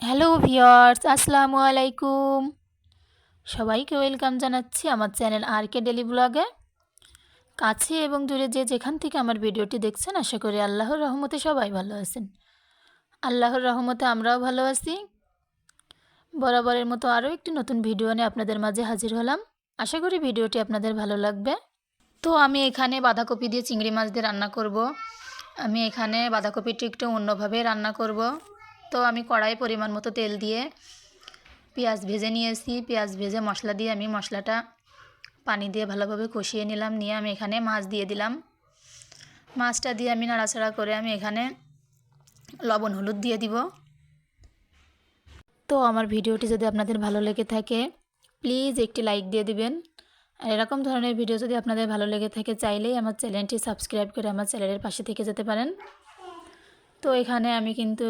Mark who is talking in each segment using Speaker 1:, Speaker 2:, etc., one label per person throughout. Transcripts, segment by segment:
Speaker 1: Hello viewers, আসসালামু আলাইকুম। সবাইকে ওয়েলকাম জানাচ্ছি আমার চ্যানেল আর কে ডেলি ব্লগে। কাছে এবং দূরে যে যেখান থেকে আমার ভিডিওটি দেখছেন, আশা করি আল্লাহর রহমতে সবাই ভালো আছেন। আল্লাহর রহমতে আমরাও ভালো আছি। বরাবরের মতো আরও একটি নতুন ভিডিও নিয়ে আপনাদের মাঝে হাজির হলাম। আশা করি ভিডিওটি আপনাদের ভালো লাগবে। তো আমি এখানে বাঁধাকপি দিয়ে চিংড়ি মাছ দিয়ে রান্না করব। আমি এখানে বাঁধাকপিটি একটু অন্যভাবে রান্না করব। তো আমি কড়াই পরিমাণ মতো তেল দিয়ে পেঁয়াজ ভেজে নিয়েছি। পেঁয়াজ ভেজে মশলা দিয়ে আমি মশলাটা পানি দিয়ে ভালোভাবে কষিয়ে নিলাম। নিয়ে আমি এখানে মাছ দিয়ে দিলাম। মাছটা দিয়ে আমি নাড়াচাড়া করে আমি এখানে লবণ হলুদ দিয়ে দিব। তো আমার ভিডিওটি যদি আপনাদের ভালো লেগে থাকে প্লিজ একটি লাইক দিয়ে দিবেন। আর এরকম ধরনের ভিডিও যদি আপনাদের ভালো লেগে থাকে চাইলেই আমার চ্যানেলটি সাবস্ক্রাইব করে আমার চ্যানেলের পাশে থেকে যেতে পারেন। তো এখানে আমি কিন্তু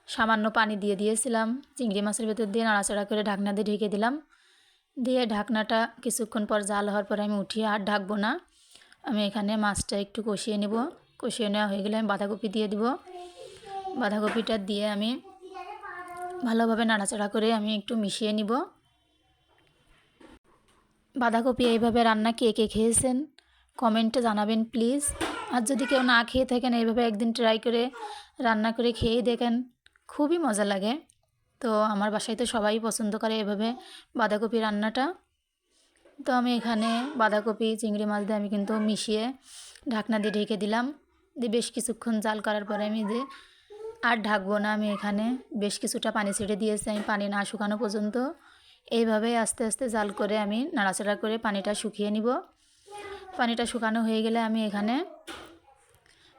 Speaker 1: সামান্য পানি দিয়ে দিয়েছিলাম চিংড়ি মাছের ভেতর দিয়ে, নাড়াচাড়া করে ঢাকনা দিয়ে ঢেকে দিলাম। দিয়ে ঢাকনাটা কিছুক্ষণ পর জাল হওয়ার পরে আমি উঠিয়ে আর ঢাকবো না। আমি এখানে মাছটা একটু কষিয়ে নেব। কষিয়ে নেওয়া হয়ে গেলে আমি বাঁধাকপি দিয়ে দিব। বাঁধাকপিটা দিয়ে আমি ভালোভাবে নাড়াচাড়া করে আমি একটু মিশিয়ে নিব। বাঁধাকপি এইভাবে রান্না কে কে খেয়েছেন কমেন্টে জানাবেন প্লিজ। আর যদি কেউ না খেয়ে থাকেন এইভাবে একদিন ট্রাই করে রান্না করে খেয়েই দেখেন, খুবই মজা লাগে। তো আমার বাসায় তো সবাই পছন্দ করে এভাবে বাঁধাকপি রান্নাটা। তো আমি এখানে বাঁধাকপি চিংড়ি মাছ দিয়ে আমি কিন্তু মিশিয়ে ঢাকনা দিয়ে ঢেকে দিলাম। দিয়ে বেশ কিছুক্ষণ জাল করার পরে আমি যে আর ঢাকবো না, আমি এখানে বেশ কিছুটা পানি ছেড়ে দিয়েছি। আমি পানি না শুকানো পর্যন্ত এইভাবে আস্তে আস্তে জাল করে আমি নাড়াচাড়া করে পানিটা শুকিয়ে নিব। পানিটা শুকানো হয়ে গেলে আমি এখানে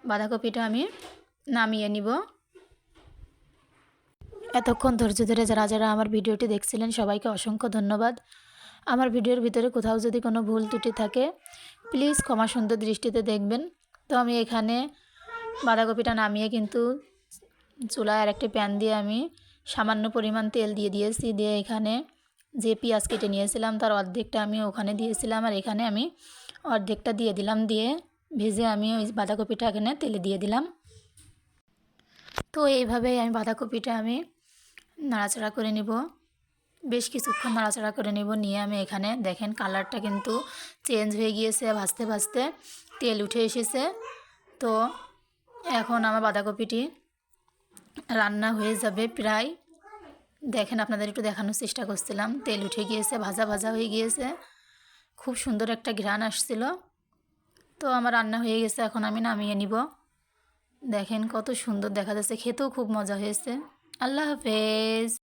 Speaker 1: বাঁধাকপিটা আমি নামিয়ে নিব। এতক্ষণ ধৈর্য ধরে যারা যারা আমার ভিডিওটি দেখছিলেন সবাইকে অসংখ্য ধন্যবাদ। আমার ভিডিওর ভিতরে কোথাও যদি কোনো ভুল ত্রুটি থাকে প্লিজ ক্ষমা সুন্দর দৃষ্টিতে দেখবেন। তো আমি এখানে বাঁধাকপিটা নামিয়ে কিন্তু চুলায় আর একটা প্যান দিয়ে আমি সামান্য পরিমাণ তেল দিয়ে দিয়েছি। দিয়ে এখানে যে পেঁয়াজ কেটে নিয়েছিলাম তার অর্ধেকটা আমি ওখানে দিয়েছিলাম, আর এখানে আমি অর্ধেকটা দিয়ে দিলাম। দিয়ে ভেজে আমি ওই বাঁধাকপিটা এখানে তেলে দিয়ে দিলাম। তো এইভাবেই আমি বাঁধাকপিটা আমি নাড়াচাড়া করে নিব। বেশ কিছুক্ষণ নাড়াচাড়া করে নেব। নিয়ে আমি এখানে দেখেন কালারটা কিন্তু চেঞ্জ হয়ে গিয়েছে, ভাজতে ভাজতে তেল উঠে এসেছে। তো এখন আমার বাঁধাকপিটি রান্না হয়ে যাবে প্রায়। দেখেন আপনাদের একটু দেখানোর চেষ্টা করছিলাম, তেল উঠে গিয়েছে, ভাজা ভাজা হয়ে গিয়েছে, খুব সুন্দর একটা ঘ্রাণ আসছিল। তো আমার রান্না হয়ে গেছে, এখন আমি নামিয়ে নিব। দেখেন কত সুন্দর দেখা যাচ্ছে, খেতেও খুব মজা হয়েছে। আল্লাহ হাফেজ।